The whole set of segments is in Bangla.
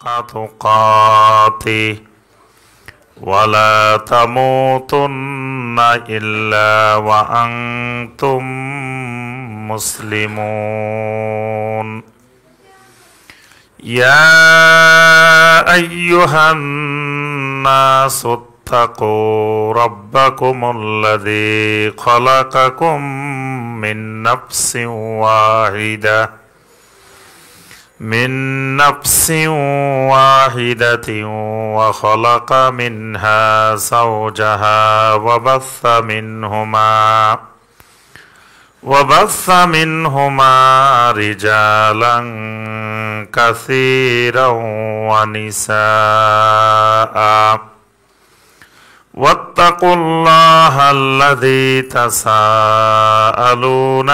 تقاته ولا تموتن إلا وأنتم مسلمون يا أيها الناس اتقوا ربكم الذي خلقكم من نفس واحدة وخلق منها زوجها وبث منهما رجالا كثيرا ونساء واتقوا الله الذي تساءلون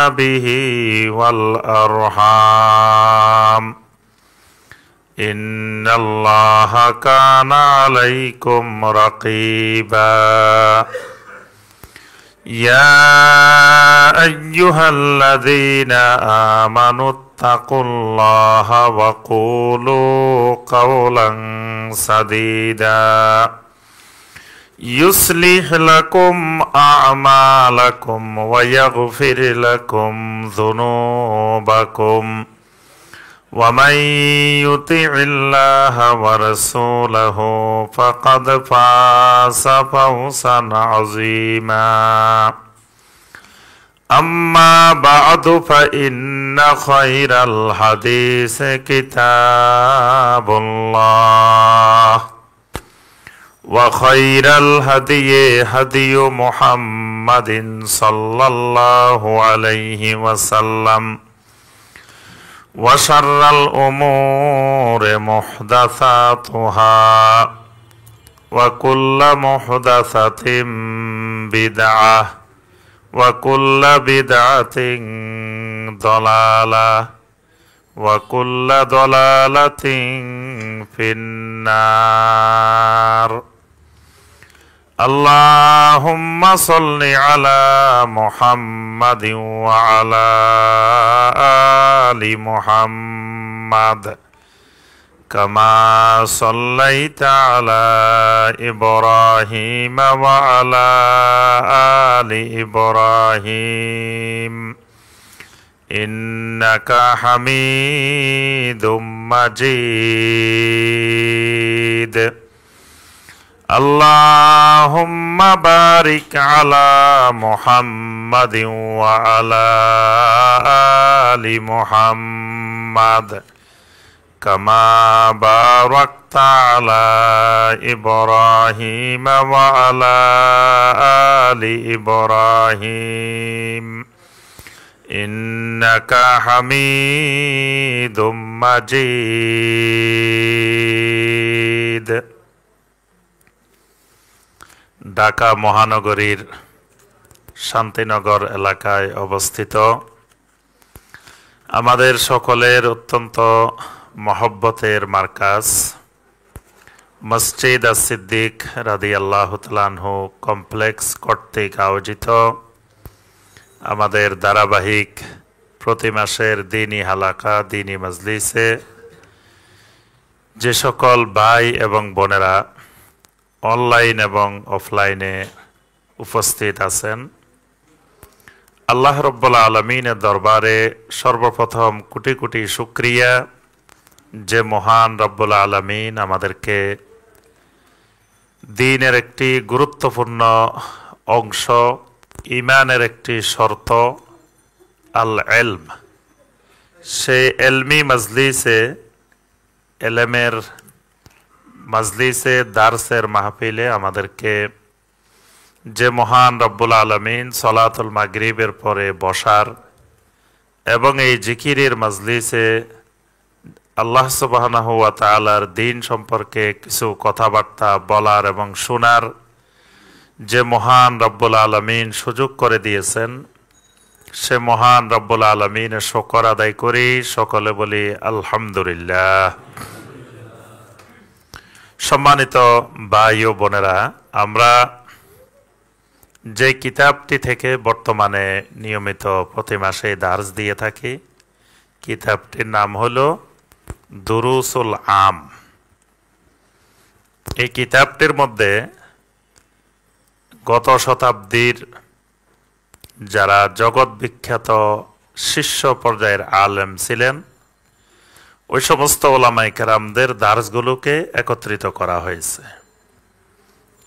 به والأرحام إن الله كان عليكم رقيبا يا أيها الذين آمنوا اتقوا الله وقولوا قولا سديدا يصلح لكم أعمالكم ويغفر لكم ذنوبكم ومن يطع الله ورسوله فقد فاز فوزا عظيما أما بعد فإن خير الحديث كتاب الله وخير الهدي هدي محمد صلى الله عليه وسلم وشر الأمور محدثاتها وكل محدثة بدعة وكل بدعة ضلالة وكل ضلالة في النار اللهم صل على محمد وعلى آل محمد كما صليت على إبراهيم وعلى آل إبراهيم إنك حميد مجيد اللهم بارك على محمد وعلى آل محمد كما باركت على إبراهيم وعلى آل إبراهيم إنك حميد مجيد ঢাকা মহানগরীর শান্তিনগর এলাকায় অবস্থিত আমাদের সকলের অত্যন্ত মহব্বতের মার্কাজ মসজিদ আস-সিদ্দিক রাদিয়াল্লাহু তাআলা আনহু কমপ্লেক্স কর্তৃক আয়োজিত আমাদের ধারাবাহিক প্রতি মাসের দ্বীনি হালাকা দ্বীনি মজলিসে যে সকল ভাই এবং বোনেরা অনলাইন এবং অফলাইনে উপস্থিত আছেন আল্লাহ রাব্বুল আলামিনের দরবারে সর্বপ্রথম কোটি কোটি শুকরিয়া যে মহান রব্বুল আলামিন আমাদেরকে দ্বীনের একটি গুরুত্বপূর্ণ অংশ ঈমানের একটি শর্ত আল ইলম সেই ইলমি মজলিসে ইলমের মজলিসে দারসের মাহফিলে আমাদেরকে যে মহান রব্বুল আলামিন সালাতুল মাগরিবের পরে বসার এবং এই জিকিরের মজলিসে আল্লাহ সুবহানাহু ওয়া তাআলার দ্বীন সম্পর্কে কিছু কথাবার্তা বলার এবং শোনার যে মহান রব্বুল আলামিন সুযোগ করে দিয়েছেন সে মহান রব্বুল আলামিনের শুকর আদায় করি সকলে বলি আলহামদুলিল্লাহ। সম্মানিত ভাই ও বোনেরা, আমরা যে কিতাবটি থেকে বর্তমানে নিয়মিত প্রতি মাসে দার্স দিয়ে থাকি কিতাবটির নাম হলো দুরুসুল আম। এই কিতাবটির মধ্যে গত শতাব্দীর যারা জগৎ বিখ্যাত শীর্ষ পর্যায়ের আলেম ছিলেন ওই সমস্ত ওলামায়ে কেরামদের দার্সগুলোকে একত্রিত করা হয়েছে।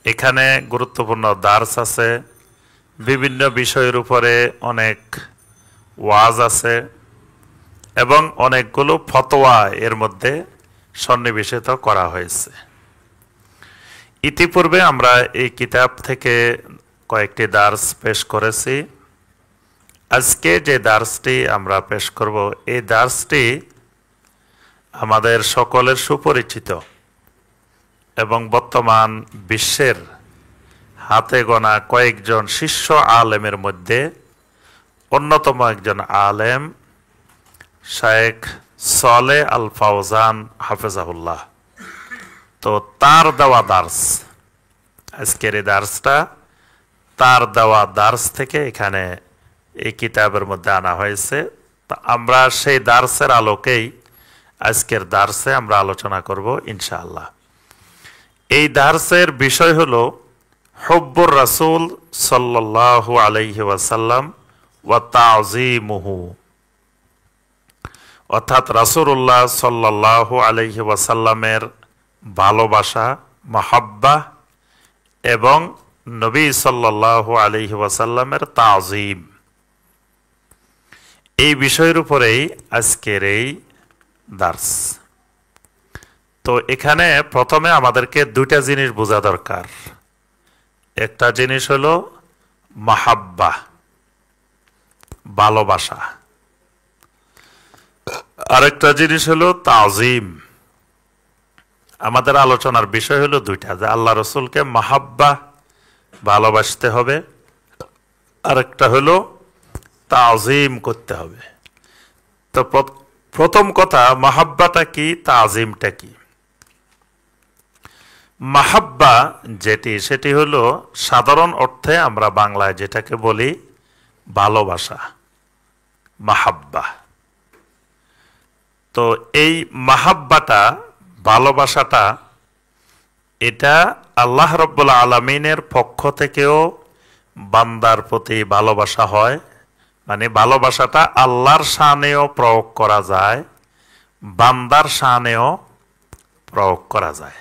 এখানে গুরুত্বপূর্ণ দার্স আছে, বিভিন্ন বিষয়ের উপরে অনেক ওয়াজ আছে এবং অনেকগুলো ফতোয়া এর মধ্যে সন্নিবেশিত করা হয়েছে। ইতিপূর্বে আমরা এই কিতাব থেকে কয়েকটি দার্স পেশ করেছি। আজকে যে দার্সটি আমরা পেশ করব এই দার্সটি আমাদের সকলের সুপরিচিত এবং বর্তমান বিশ্বের হাতে গোনা কয়েকজন শীর্ষ আলেমের মধ্যে অন্যতম একজন আলেম শায়েখ সালেহ আল ফাওজান হাফেজাহুল্লাহ। তো তার দেওয়া দার্স, আজকের এই দার্সটা তার দেওয়া দার্স থেকে এখানে এই কিতাবের মধ্যে আনা হয়েছে। তা আমরা সেই দার্সের আলোকেই আজকের দার্সে আমরা আলোচনা করব ইনশাআল্লাহ। এই দার্সের বিষয় হলো হুব্বুর রাসূল সাল্লাল্লাহু আলাইহি ওয়াসাল্লাম ওয়া তা'যীমুহু, অর্থাৎ রাসূলুল্লাহ সাল্লাল্লাহু আলাইহি ওয়াসাল্লামের ভালোবাসা, মাহাব্বা এবং নবী সাল্লাল্লাহু আলাইহি ওয়াসাল্লামের তা'যীম, এই বিষয়ের উপরেই আজকের এই দার্স। তো এখানে প্রথমে আমাদেরকে দুইটা জিনিস বোঝা দরকার। একটা জিনিস হলো মাহাব্বা, ভালোবাসা, আরেকটা জিনিস হলো তা'যীম। আমাদের আলোচনার বিষয় হলো দুইটা, যে আল্লাহ রসুলকে মাহাব্বা ভালোবাসতে হবে, আরেকটা হলো তা'যীম করতে হবে। তো প্রথম কথা, মাহাব্বাটা কি, তা'যীমটা কি? মাহাব্বা যেটি, সেটি হলো সাধারণ অর্থে আমরা বাংলায় যেটাকে বলি ভালোবাসা, মাহাব্বা। তো এই মাহাব্বাটা, ভালোবাসাটা, এটা আল্লাহ রাব্বুল আলামিনের পক্ষ থেকেও বান্দার প্রতি ভালোবাসা হয়, মানে ভালোবাসাটা আল্লাহর শানেও প্রয়োগ করা যায়, বান্দার শানেও প্রয়োগ করা যায়।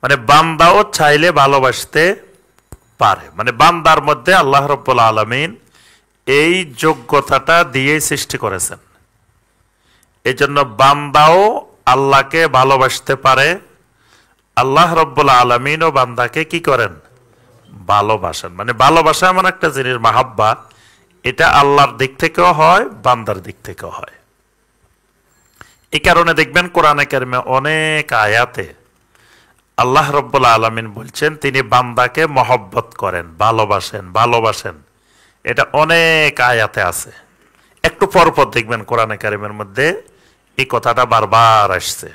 মানে বান্দাও চাইলে ভালোবাসতে পারে, মানে বান্দার মধ্যে আল্লাহ রাব্বুল আলামিন এই যোগ্যতাটা দিয়ে সৃষ্টি করেছেন। এই জন্য বান্দাও আল্লাহকে ভালোবাসতে পারে, আল্লাহ রাব্বুল আলামিনও বান্দাকে কি করেন, ভালোবাসেন। মানে ভালোবাসা এমন একটা জিনিস, মাহাব্বা, এটা আল্লাহর দিক থেকেও হয়, বান্দার দিক থেকেও হয়। এই কারণে দেখবেন কোরআনে কারিমে অনেক আয়াতে আল্লাহ রাব্বুল আলামিন বলছেন তিনি বান্দাকে মহব্বত করেন, ভালোবাসেন। এটা অনেক আয়াতে আছে। একটু পরপর দেখবেন কোরআনে কারিমের মধ্যে এই কথাটা বারবার আসছে।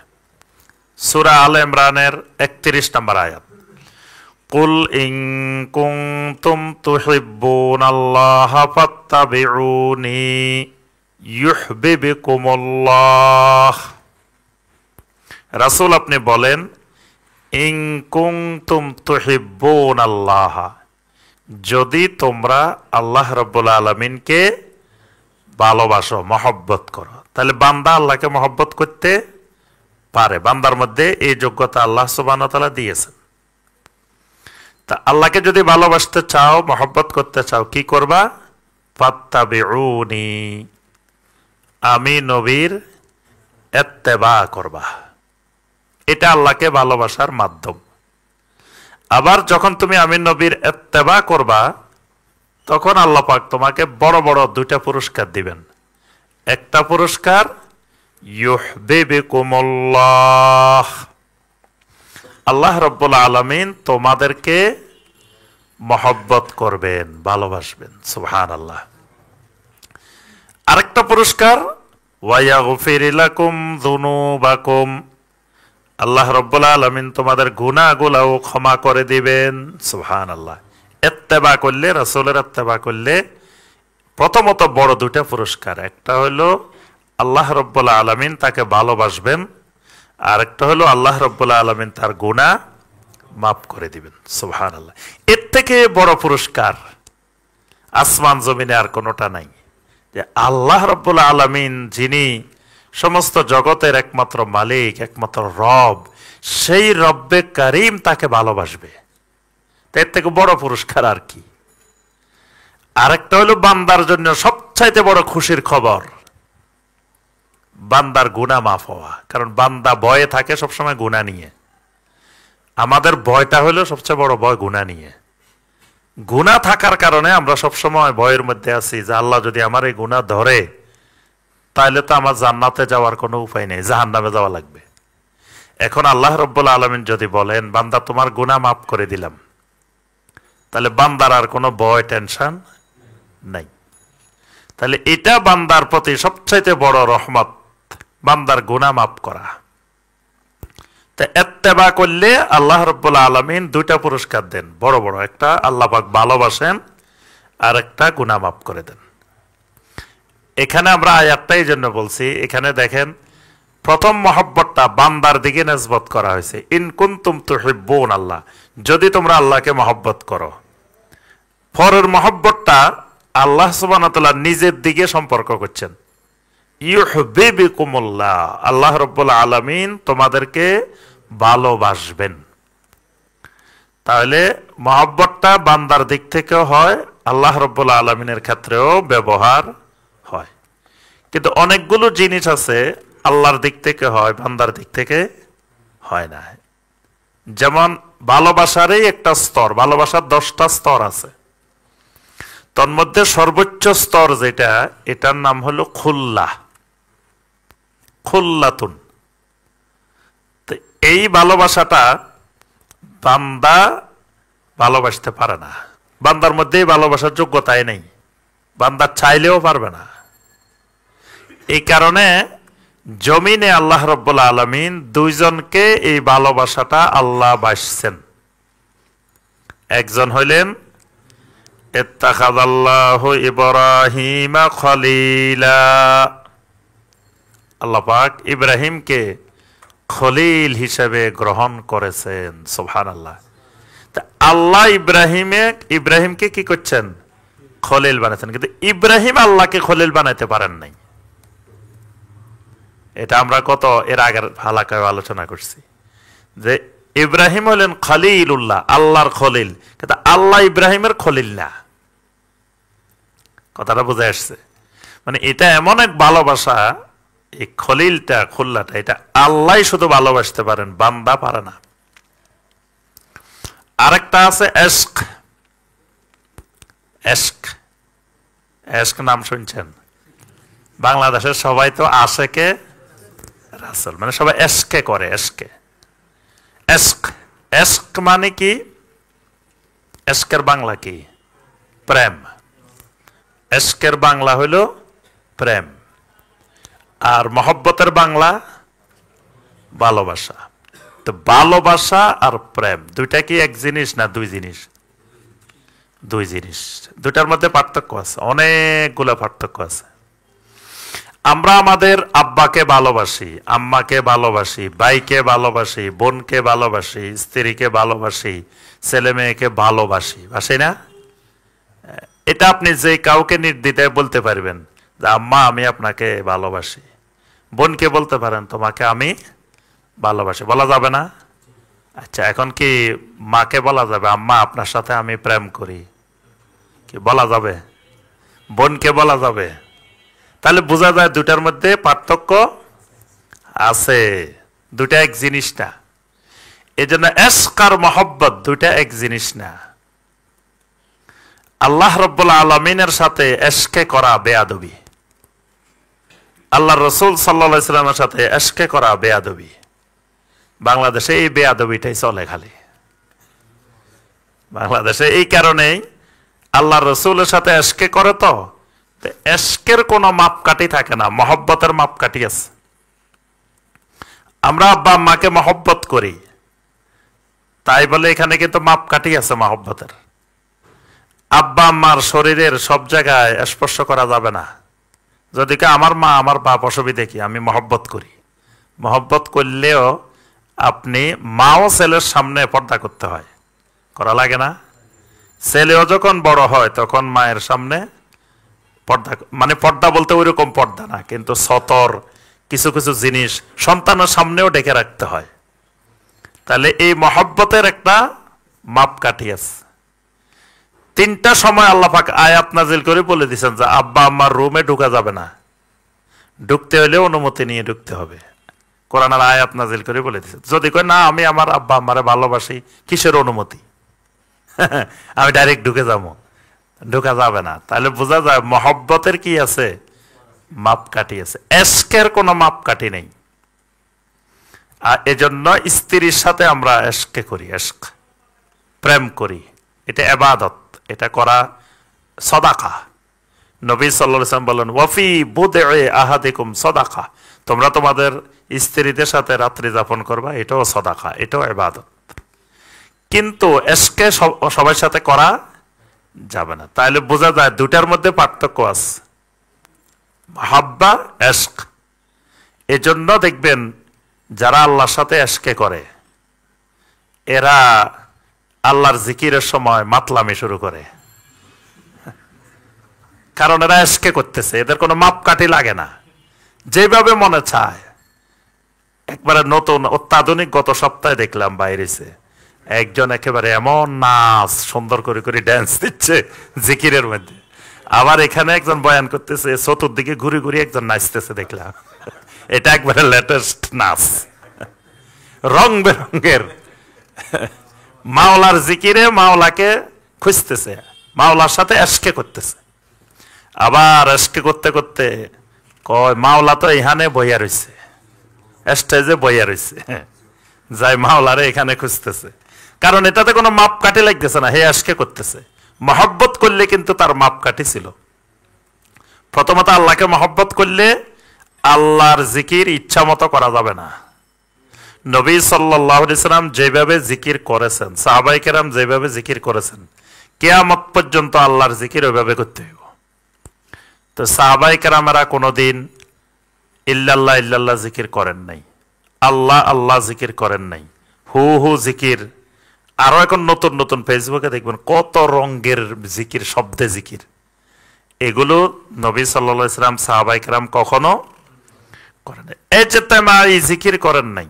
সূরা আলে ইমরানের ৩১ নম্বর আয়াত, কুল ইন কুনতুম তুহিব্বুনাল্লাহা ফাত্তাবিউনি ইউহিব্বুকুমুল্লাহ। রাসূল আপনি বলেন, ইন কুনতুম তুহিব্বুনাল্লাহা, যদি তোমরা আল্লাহ রাব্বুল আলামিনকে ভালোবাসো, মহব্বত করো, তাহলে বান্দা আল্লাহকে মহব্বত করতে পারে। বান্দার মধ্যে এই যোগ্যতা আল্লাহ সুবহানাহু ওয়া তাআলা দিয়েছেন। তা আল্লাহকে যদি ভালোবাসতে চাও, মহব্বত করতে চাও, কি করবা? ফাত্তাবিউনি, আমি নবীর ইত্তেবা করবা। এটা আল্লাহকে ভালোবাসার মাধ্যম। আবার যখন তুমি আমি নবীর ইত্তেবা করবা, তখন আল্লাহ পাক তোমাকে বড় বড় দুইটা পুরস্কার দিবেন। একটা পুরস্কার ইউহিব্বুকুমুল্লাহ, আল্লাহ রাব্বুল আলামিন তোমাদেরকে মহব্বত করবেন, ভালোবাসবেন। সুবহানাল্লাহ। আরেকটা পুরস্কার ওয়া ইয়াগফির লাকুম যুনুবাকুম, আল্লাহ রাব্বুল আলামিন তোমাদের গুনাহগুলোও ক্ষমা করে দিবেন। সুবহানাল্লাহ। ইত্তেবা করলে, রাসূলের ইত্তেবা করলে প্রথমত বড় দুইটা পুরস্কার, একটা হলো আল্লাহ রাব্বুল আলামিন তাকে ভালোবাসবেন, আর একটা হলো আল্লাহ রাব্বুল আলামিন তার গুনাহ মাফ করে দিবেন। সুবহানাল্লাহ। এর থেকে বড় পুরস্কার আসমান জমিনে আর কোনোটা নাই, যে আল্লাহ রাব্বুল আলামিন যিনি সমস্ত জগতের একমাত্র মালিক, একমাত্র রব, সেই রব্বে কারীম তাকে ভালোবাসবে। এর থেকে বড় পুরস্কার আর কি? আরেকটা হলো বান্দার জন্য সবচাইতে বড় খুশির খবর, বান্দার গুনাহ মাফ হওয়া। কারণ বান্দা ভয়ে থাকে সবসময় গুনাহ নিয়ে। আমাদের ভয়টা হলো সবচেয়ে বড় ভয় গুনাহ নিয়ে। গুনাহ থাকার কারণে আমরা সবসময় ভয়ের মধ্যে আছি যে আল্লাহ যদি আমার এই গুনাহ ধরে তাহলে তো আমার জান্নাতে যাওয়ার কোনো উপায় নেই, জাহান্নামে যাওয়া লাগবে। এখন আল্লাহ রাব্বুল আলামিন যদি বলেন বান্দা তোমার গুনাহ মাফ করে দিলাম, তাহলে বান্দার আর কোনো ভয় টেনশন নাই। তাহলে এটা বান্দার প্রতি সবচাইতে বড় রহমত, বান্দার গুনাহ মাফ করা। তা ইত্তেবা করলে আল্লাহ রাব্বুল আলামিন দুইটা পুরস্কার দেন বড় বড়, একটা আল্লাহ পাক ভালোবাসেন আর একটা গুনাহ মাফ করে দেন। এখানে আমরা আয়াতটাই জন্য বলছি, এখানে দেখেন প্রথম মহব্বতটা বান্দার দিকে নিসবত করা হয়েছে, ইন কুনতুম তুহিব্বুন আল্লাহ, যদি তোমরা আল্লাহকে মহব্বত করো। পরের মহব্বতটা আল্লাহ সুবহানাহু ওয়া তাআলা নিজের দিকে সম্পর্ক করছেন, ইউহিব্বুকুমুল্লাহ, আল্লাহ রাব্বুল আলামিন তোমাদেরকে ভালোবাসবেন। তাহলে মহব্বতটা বান্দার দিক থেকেও হয়, আল্লাহ রাব্বুল আলামিনের ক্ষেত্রেও ব্যবহার হয়। কিন্তু অনেকগুলো জিনিস আছে আল্লাহর দিক থেকে হয়, বান্দার দিক থেকে হয় না। যেমন ভালোবাসারই একটা স্তর, ভালোবাসার 10টা স্তর আছে। তন্মধ্যে সর্বোচ্চ স্তর যেটা, এটার নাম হলো খুল্লাহ, খুল্লাতুন। তো এই ভালোবাসাটা বান্দা ভালোবাসতে পারে না, বান্দার মধ্যে ভালোবাসার যোগ্যতাই নেই, বান্দা চাইলেও পারবে না। এই কারণে জমিনে আল্লাহ রাব্বুল আলামিন দুইজনকে এই ভালোবাসাটা আল্লাহ বাসছেন। একজন হইলেন ইত্তাখাযাল্লাহু ইব্রাহিমা খলিলা, আল্লাহ পাক ইব্রাহিমকে খলিল হিসেবে গ্রহণ করেছেন। সুবহানাল্লাহ। তা আল্লাহ ইব্রাহিমকে কি করছেন? খলিল বানাচ্ছেন। কিন্তু ইব্রাহিম আল্লাহকে খলিল বানাইতে পারেন নাই। এটা আমরা কত এর আগের হালাকায় আলোচনা করছি যে ইব্রাহিম হলেন খলিলুল্লাহ, আল্লাহর খলিল, কিন্তু আল্লাহ ইব্রাহিমের খলিল না। কথাটা বুঝে আসছে? মানে এটা এমন এক ভালোবাসা, এই খলিলটা, খুল্লাটা, এটা আল্লাহ শুধু ভালোবাসতে পারেন, বান্দা পারে না। আরেকটা আছে এশক। এশক, এশক নাম শুনছেন? বাংলাদেশের সবাই তো আশেকে রাসূল, মানে সবাই এশকে করে। এশকে, এশক, এশক মানে কি? এশকের বাংলা কি? প্রেম। এশকের বাংলা হইল প্রেম, আর মহব্বতের বাংলা ভালোবাসা। তো ভালোবাসা আর প্রেম দুইটা কি এক জিনিস না দুই জিনিস? দুই জিনিস। দুইটার মধ্যে পার্থক্য আছে, অনেকগুলো পার্থক্য আছে। আমরা আমাদের আব্বাকে ভালোবাসি, আম্মাকে ভালোবাসি, ভাইকে ভালোবাসি, বোনকে ভালোবাসি, স্ত্রীকে ভালোবাসি, ছেলে মেয়েকে ভালোবাসি, বাসি না? এটা আপনি যে কাউকে নির্দ্বিধায় বলতে পারবেন যে আম্মা আমি আপনাকে ভালোবাসি। বোনকে বলতে পারেন তোমাকে আমি ভালোবাসি, বলা যাবে না? আচ্ছা, এখন কি মাকে বলা যাবে আম্মা আপনার সাথে আমি প্রেম করি? কি বলা যাবে? বোনকে বলা যাবে? তাহলে বোঝা যায় দুটার মধ্যে পার্থক্য আছে, দুটা এক জিনিস না। এই জন্য এশক আর মহব্বত দুইটা এক জিনিস না। আল্লাহ রাব্বুল আলামিনের সাথে এশকে করা বেয়াদবি, আল্লাহ রসুল সাল্লাল্লাহু আলাইহি ওয়াসাল্লামের সাথে এশকে করা বেয়াদবি। বাংলাদেশে এই বেয়াদবিটাই চলে খালি। বাংলাদেশে এই কারণেই আল্লাহ রসুলের সাথে এশকে করে, তো এশকের কোনো মাপকাঠি থাকে না, মহব্বতের মাপকাঠি আছে। আমরা আব্বা আম্মাকে মহব্বত করি, তাই বলে এখানে কিন্তু মাপকাঠি আছে মহব্বতের। আব্বা আম্মার শরীরের সব জায়গায় স্পর্শ করা যাবে না। যদি আমার মা আমার বাপ অসুবিধা কি, আমি মহব্বত করি, মহব্বত করলেও আপনি মা ও ছেলের সামনে পর্দা করতে হয়, করা লাগে না? ছেলেও যখন বড় হয় তখন মায়ের সামনে পর্দা, মানে পর্দা বলতে ওইরকম পর্দা না, কিন্তু সতর কিছু কিছু জিনিস সন্তানের সামনেও ডেকে রাখতে হয়। তাহলে এই মহব্বতের একটা মাপকাঠি আছে। 3টা সময় আল্লাহ পাক আয়াত নাজিল করে বলে দিয়েছেন যে আব্বা আম্মার রুমে ঢোকা যাবে না, ঢুকতে হলে অনুমতি নিয়ে ঢুকতে হবে। কোরআনের আয়াত নাজিল করে বলে দিয়েছেন। যদি কয় না আমি আমার আব্বা আম্মারে ভালোবাসি, কিসের অনুমতি? আমি ডাইরেক্ট ঢুকে যাবো, ঢোকা যাবে না। তাহলে বোঝা যায় মহব্বতের কি আছে, মাপকাঠি আছে। এশকের কোনো মাপকাঠি নেই। আর এজন্য স্ত্রীর সাথে আমরা এশকে করি, এশক প্রেম করি, এটা ইবাদত, এটা করা সাদাকা। নবী সাল্লাল্লাহু আলাইহি ওয়াসাল্লাম বলেন ওয়াফি বুদ'i আহাদিকুম সাদাকা, তোমরা তোমাদের স্ত্রীদের সাথে রাত্রি যাপন করবা, এটাও সাদাকা, এটাও ইবাদত। কিন্তু এশকে সবার সাথে করা যাবে না। তাহলে বোঝা যায় দুটার মধ্যে পার্থক্য আছে, মাহাব্বা, এশক। এজন্য দেখবেন যারা আল্লাহর সাথে এশকে করে এরা আল্লাহর জিকিরের সময় মাতলামি শুরু করে, কারণ এরা এশকে করতেছে, এদের কোনো মাপকাঠি লাগে না, যেভাবে মনে চায়। একবারে নতুন অত্যাধুনিক গত সপ্তাহে দেখলাম বাইরেছে একজন একেবারে এমন নাচ সুন্দর করে করে ড্যান্স দিচ্ছে জিকিরের মধ্যে, আবার এখানে একজন বয়ান করতেছে, চতুর্দিকে ঘুরে ঘুরে একজন নাচতেছে দেখলাম। এটা একবারে লেটেস্ট নাচ, রং বেরঙের। মাওলার জিকিরে মাওলাকে খুঁজতেছে, মাওলার সাথে এশকে করতেছে। আবার এশকে করতে করতে কয় মাওলা তো এখানে বইয়া রয়েছে, স্টেজে বইয়া রয়েছে, যাই মাওলারে এখানে খুঁজতেছে। কারণ এটাতে কোনো মাপকাঠি লাগতেছে না, হে এশকে করতেছে। মহব্বত করলে কিন্তু তার মাপকাঠি ছিল। প্রথমত আল্লাহকে মহব্বত করলে আল্লাহর জিকির ইচ্ছা মতো করা যাবে না। নবী সাল্লাল্লাহু আলাইহি সাল্লাম যেভাবে জিকির করেছেন, সাহাবায়ে কেরাম যেভাবে জিকির করেছেন, কিয়ামত পর্যন্ত আল্লাহর জিকির ওইভাবে করতে হইব। তো সাহাবায়ে কেরামেরা কোনোদিন ইল্লাল্লাহ ইল্লাল্লাহ জিকির করেন নাই, আল্লাহ আল্লাহ জিকির করেন নাই, হু হু জিকির। আরো এখন নতুন নতুন ফেসবুকে দেখবেন কত রঙের জিকির, শব্দে জিকির। এগুলো নবী সাল্লাল্লাহু আলাইহি সাল্লাম সাহাবায়ে কেরাম কখনো করেন নাই। ইজতিমাই জিকির করেন নাই,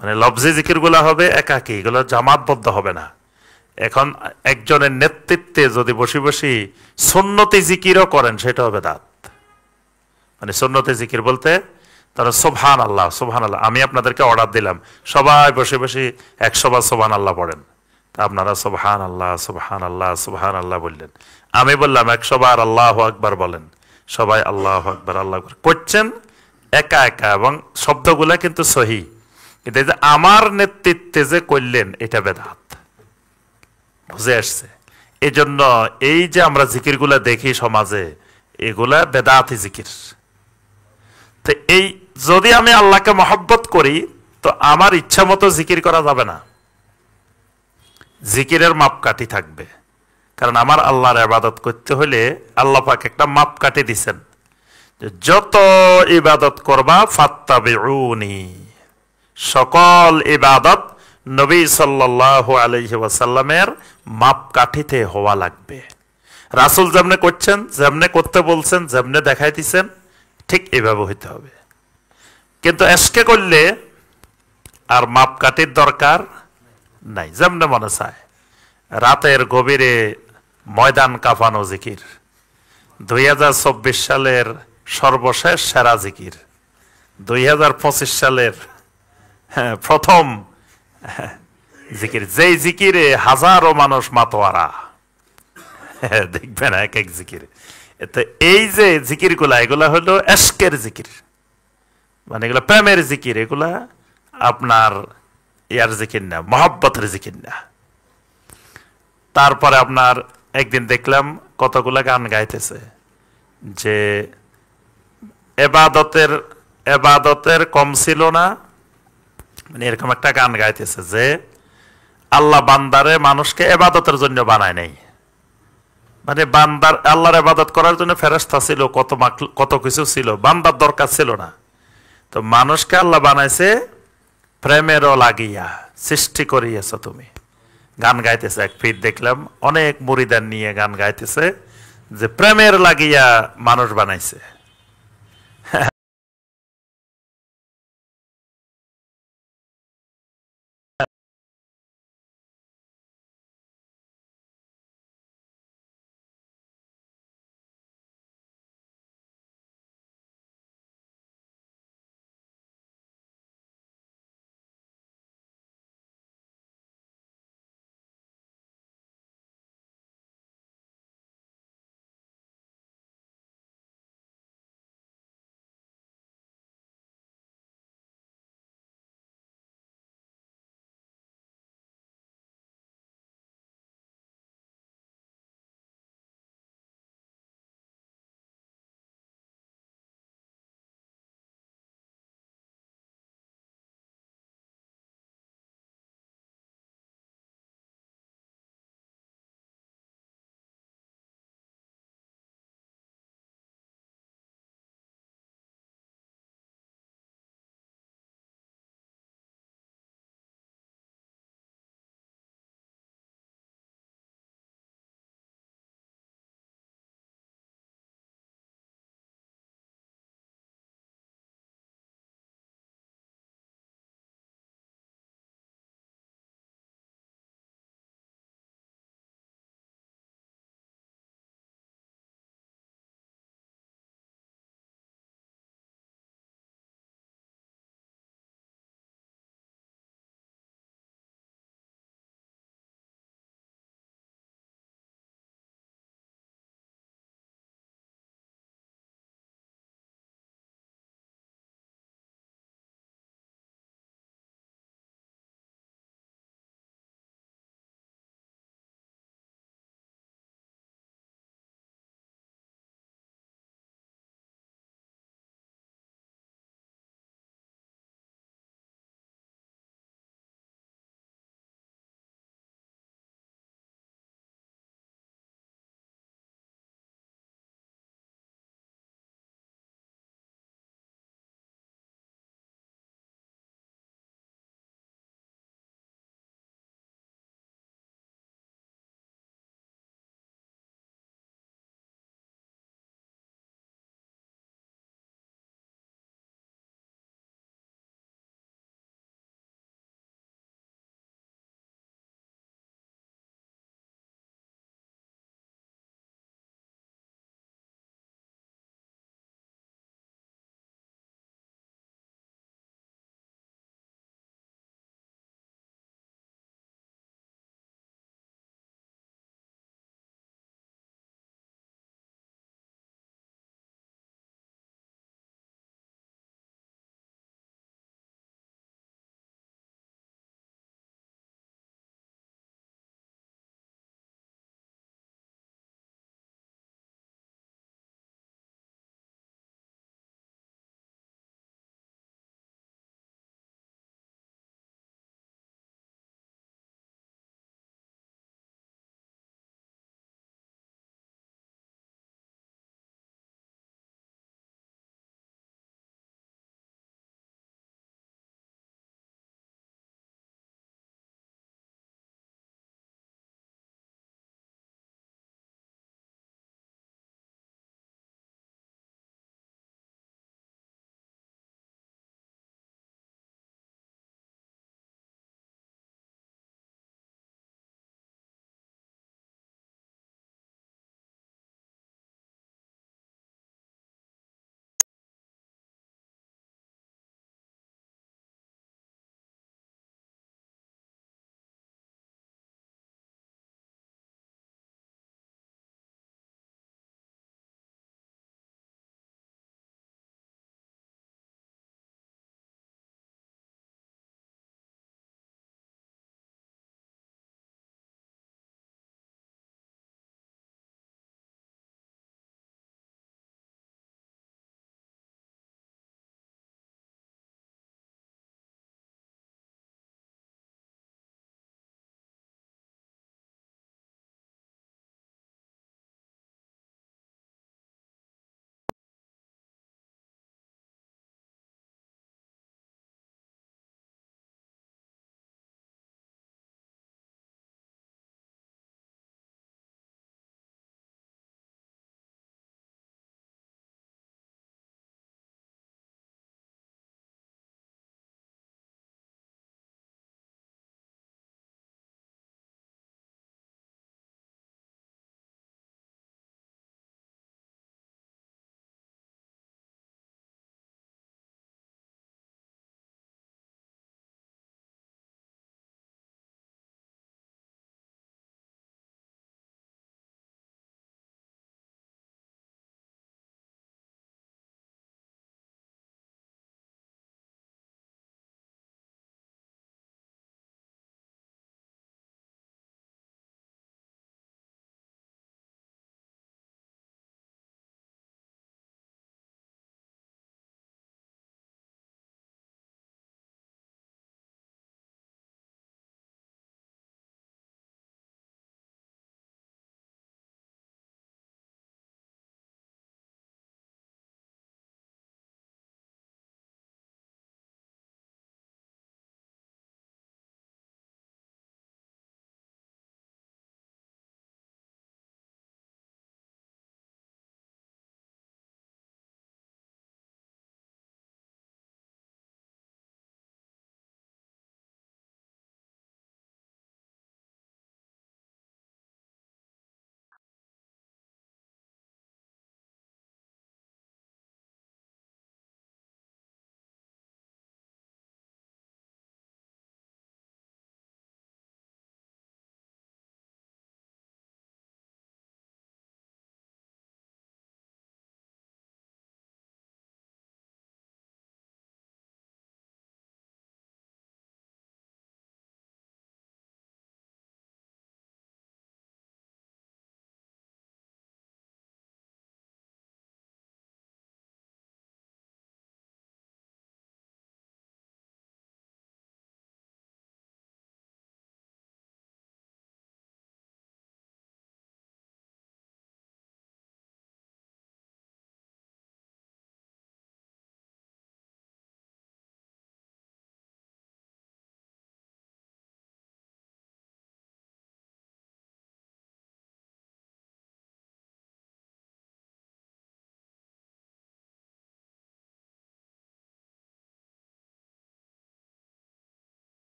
মানে লফজি জিকির গুলা হবে একাকী, এগুলো জামাতবদ্ধ হবে না। এখন একজনের নেতৃত্বে যদি বসে বসে সুন্নতি জিকিরও করেন সেটা হবে বেদাত। মানে সুন্নতি জিকির বলতে তারা সুবহান আল্লাহ সুবহান আল্লাহ, আমি আপনাদেরকে অর্ডার দিলাম সবাই বসে বসে 100 বার সুবহান আল্লাহ পড়েন, তা আপনারা সুবহান আল্লাহ সুবহান আল্লাহ সুবহান আল্লাহ বললেন। আমি বললাম 100 বার আল্লাহু আকবার বলেন, সবাই আল্লাহু আকবার আল্লাহু আকবার করছেন একা একা, এবং শব্দগুলা কিন্তু সহি, কিন্তু আমার নেতৃত্বে যে করলেন এটা বেদাত। বুঝে আসছে? এই জন্য এই যে আমরা জিকিরগুলা দেখি সমাজে, এগুলা বেদাতি জিকির। তো এই যদি আমি আল্লাহকে মহব্বত করি তো আমার ইচ্ছা মতো জিকির করা যাবে না, জিকিরের মাপকাঠি থাকবে। কারণ আমার আল্লাহর ইবাদত করতে হলে আল্লাহ পাক একটা মাপকাঠি দিছেন, যত ইবাদত করবা ফাত্তাবিউনি, সকল ইবাদত নবী সাল্লাল্লাহু আলাইহি ওয়াসাল্লামের মাপকাঠিতে হওয়া লাগবে। রাসূল যেমনে করছেন, যেমনে করতে বলছেন, যেমনে দেখাই দিচ্ছেন, ঠিক এভাবে হইতে হবে। কিন্তু এশকে করলে আর মাপকাঠির দরকার নাই, যেমনে মনে চায়। রাতের গভীরে ময়দান কাঁপানো জিকির, 2024 সালের সর্বশেষ সেরা জিকির, 2025 সালের প্রথম জিকির, যেই জিকিরে হাজারো মানুষ মাতোয়ারা দেখবেন এক এক জিকির। তো এই যে জিকির গুলা, এগুলা হলো এশকের জিকির, মানে এগুলা প্রেমের জিকির, এগুলা আপনার ইয়ার জিকির না, মহব্বতের জিকির না। তারপরে আপনার একদিন দেখলাম কতগুলা গান গাইতেছে যে এবাদতের কম ছিল না, মানে এরকম একটা গান গাইতেছে যে আল্লাহ বান্দারে মানুষকে এবাদতের জন্য বানায় নাই, মানে বান্দার আল্লাহর ইবাদত করার জন্য ফেরেশতা ছিল, কত কিছু ছিল, বান্দার দরকার ছিল না। তো মানুষকে আল্লাহ বানাইছে প্রেমেরও লাগিয়া সৃষ্টি করিয়েছ তুমি। গান গাইতেছে এক পীর দেখলাম, অনেক মুরিদান নিয়ে গান গাইতেছে যে প্রেমের লাগিয়া মানুষ বানাইছে।